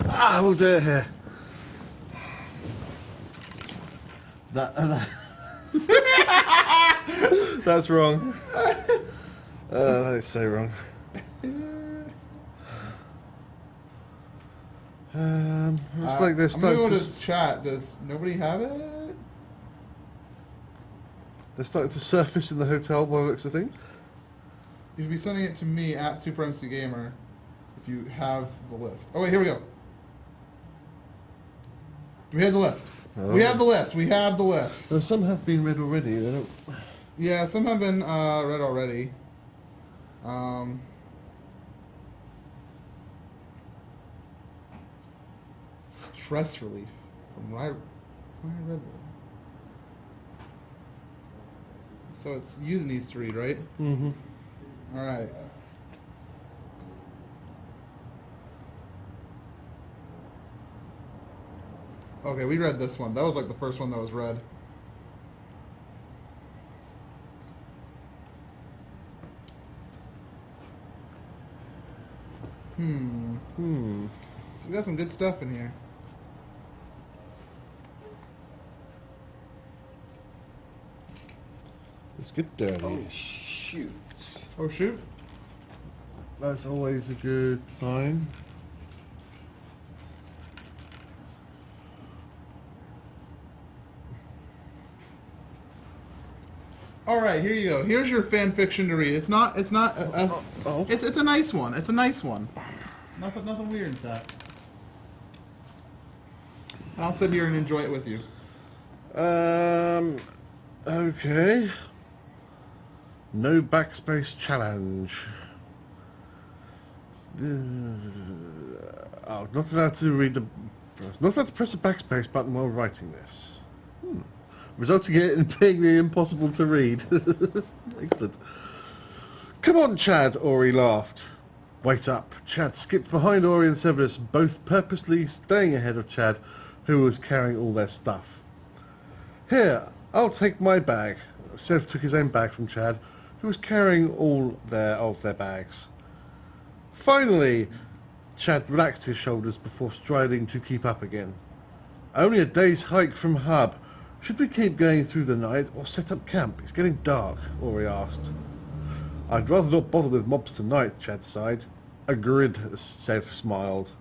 Ah, we'll do it here. That that's wrong. That is so wrong. Looks like they're I'm gonna starting go to to chat. Does nobody have it? they're starting to surface in the hotel by the looks of things. You should be sending it to me at SuperMCGamer if you have the list. Oh wait, here we go. We have the list. Oh. We have the list. We have the list. So some have been read already. They don't... Yeah, some have been read already. Stress relief from Ryan Redwood. So it's you that needs to read, right? Mm-hmm. All right. Okay, we read this one. That was like the first one that was read. So we got some good stuff in here. Let's get dirty. Oh, shoot. Oh shoot. That's always a good sign. All right, here you go. Here's your fan fiction to read. It's not. It's a nice one. It's a nice one. Nothing weird in that. I'll sit here and enjoy it with you. Okay. No backspace challenge. Oh, not allowed to read the... Not allowed to press the backspace button while writing this. Resulting in it being the impossible to read. Excellent. Come on, Chad, Ori laughed. Wait up. Chad skipped behind Ori and Severus, both purposely staying ahead of Chad, who was carrying all their stuff. Here, I'll take my bag. Sev took his own bag from Chad, who was carrying all of their bags. Finally, Chad relaxed his shoulders before striding to keep up again. Only a day's hike from Hub. Should we keep going through the night or set up camp? It's getting dark, Ori asked. I'd rather not bother with mobs tonight, Chad sighed. Agreed, Sev smiled.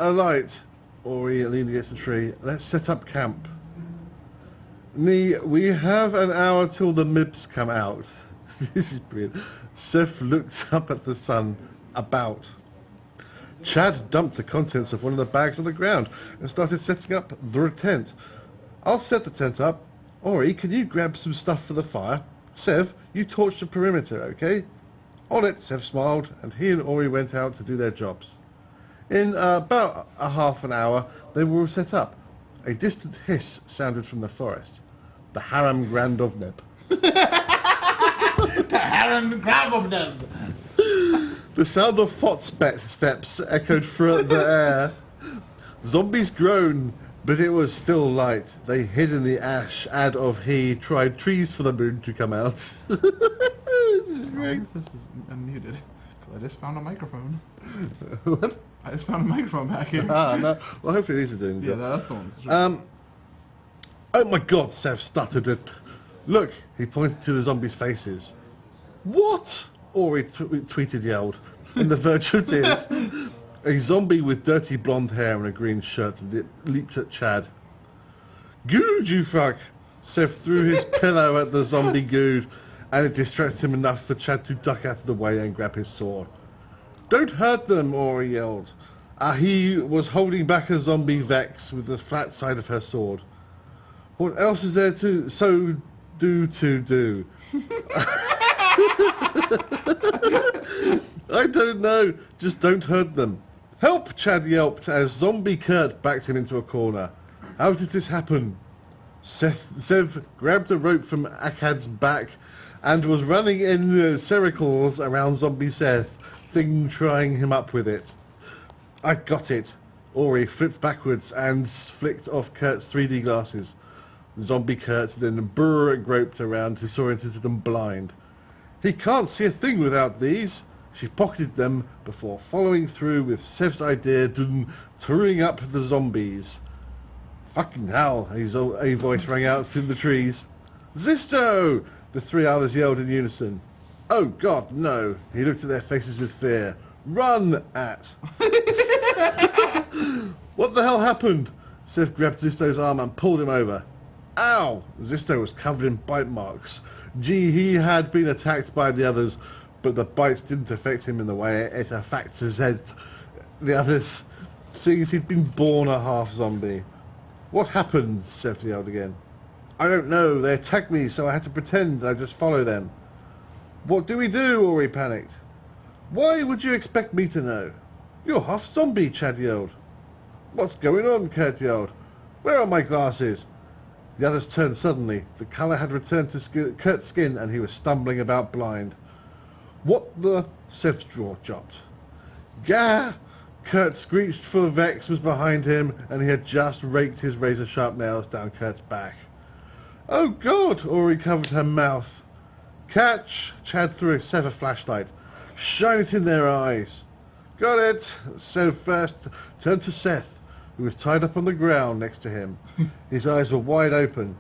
A light, Ori leaned against the tree. Let's set up camp. We have an hour till the MIBs come out. This is brilliant. Seth looked up at the sun. About. Chad dumped the contents of one of the bags on the ground and started setting up the tent. I'll set the tent up. Ori, can you grab some stuff for the fire? Sev, you torch the perimeter, okay? On it, Sev smiled, and he and Ori went out to do their jobs. In about a half an hour, they were all set up. A distant hiss sounded from the forest. The Haram Grandovneb. The Haran Grabobnev. The sound of footsteps echoed through the air. Zombies groaned, but it was still light. They hid in the ash, he tried trees for the moon to come out. This is great. This is unmuted. I just found a microphone. What? I just found a microphone back here. No. Well, hopefully these are doing the Yeah, job. that's the one. Oh my god, Sev stuttered it. Look, he pointed to the zombies' faces. What? Ori yelled, in the verge of tears. A zombie with dirty blonde hair and a green shirt leaped at Chad. Good, you fuck! Sev threw his pillow at the zombie good, and it distracted him enough for Chad to duck out of the way and grab his sword. Don't hurt them, Ori yelled. He was holding back a zombie Vex with the flat side of her sword. What else is there to do? I don't know. Just don't hurt them. Help, Chad yelped as zombie Kurt backed him into a corner. How did this happen? Sev grabbed a rope from Akkad's back and was running in circles around zombie Seth, trying him up with it. I got it. Ori flipped backwards and flicked off Kurt's 3D glasses. Zombie Kurt then groped around, disoriented and blind. He can't see a thing without these. She pocketed them before following through with Sev's idea to touring up the zombies. Fucking hell, a voice rang out through the trees. Zisto! The three others yelled in unison. Oh God, no. He looked at their faces with fear. Run at. What the hell happened? Sev grabbed Zisto's arm and pulled him over. Ow! Zisto was covered in bite marks. Gee, he had been attacked by the others, but the bites didn't affect him in the way it affected the others, seeing as he'd been born a half zombie. What happened? Sev yelled again. I don't know. They attacked me, so I had to pretend I just follow them. What do we do? Ori panicked. Why would you expect me to know? You're half zombie, Chad yelled. What's going on? Kurt yelled. Where are my glasses? The others turned suddenly. The colour had returned to Kurt's skin and he was stumbling about blind. What the... Sev's jaw dropped. Gah! Kurt screeched, for Vex was behind him and he had just raked his razor-sharp nails down Kurt's back. Oh God! Ori covered her mouth. Catch! Chad threw Sev a flashlight. Shine it in their eyes. Got it! Sev first turned to Seth, who was tied up on the ground next to him. His eyes were wide open.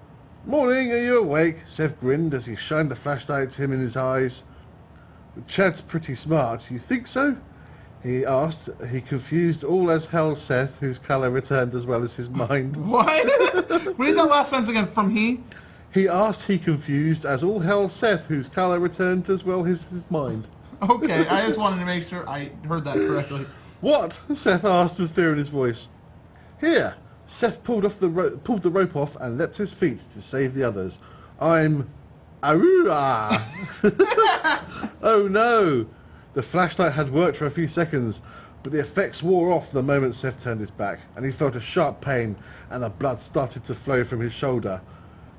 Morning, are you awake? Sev grinned as he shined the flashlight at him in his eyes. Chad's pretty smart. You think so? He asked. He confused all as hell Seth, whose colour returned as well as his mind. What? Read that last sentence again. From he? He asked, he confused as all hell Seth, whose colour returned as well as his mind. Okay, I just wanted to make sure I heard that correctly. What? Seth asked with fear in his voice. Here. Seth pulled the rope off and leapt to his feet to save the others. I'm... Arua! Oh no! The flashlight had worked for a few seconds, but the effects wore off the moment Seth turned his back, and he felt a sharp pain, and the blood started to flow from his shoulder.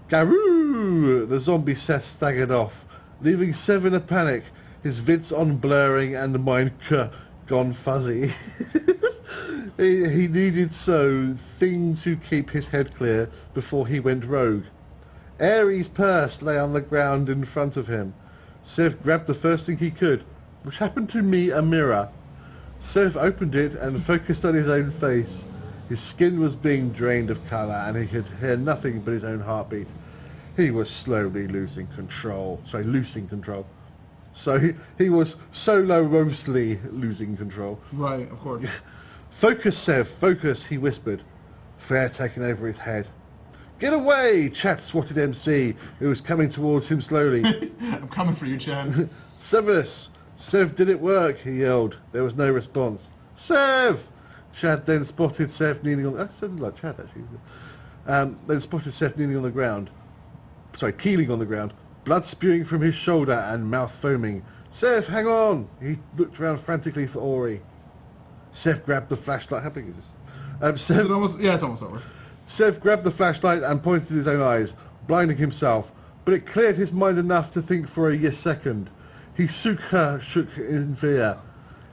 Garoo! The zombie Seth staggered off, leaving Sev in a panic, his vids on blurring and the mind gone fuzzy. He needed thing to keep his head clear before he went rogue. Ares' purse lay on the ground in front of him. Sev grabbed the first thing he could, which happened to be a mirror. Sev opened it and focused on his own face. His skin was being drained of colour and he could hear nothing but his own heartbeat. He was slowly losing control. So he was solo-roastly losing control. Right, of course. Focus, Sev, focus, he whispered, fear taking over his head. Get away! Chat swatted MC, who was coming towards him slowly. I'm coming for you, Chad. Severus! Sev, did it work? He yelled. There was no response. Sev! Chad then spotted Sev kneeling on... That sounded like Chad, actually. Then spotted Sev kneeling on the ground. Keeling on the ground. Blood spewing from his shoulder and mouth foaming. Sev, hang on! He looked around frantically for Ori. Sev grabbed the flashlight. How big is this? It's almost over. Sev grabbed the flashlight and pointed at his own eyes, blinding himself, but it cleared his mind enough to think for a second. He shook in fear,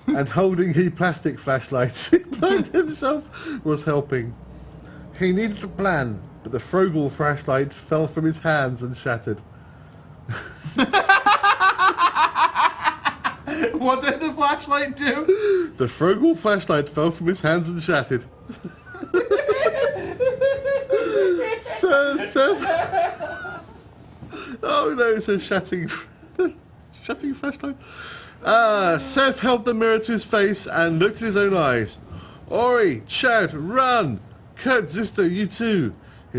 and holding his plastic flashlights, he blinded himself, was helping. He needed a plan, but the Frogel flashlight fell from his hands and shattered. What did the flashlight do? The Frogel flashlight fell from his hands and shattered. Oh no, it's a shatting flashlight. Seth held the mirror to his face and looked at his own eyes. Ori, Chad, run! Kurt, Zisto, you too.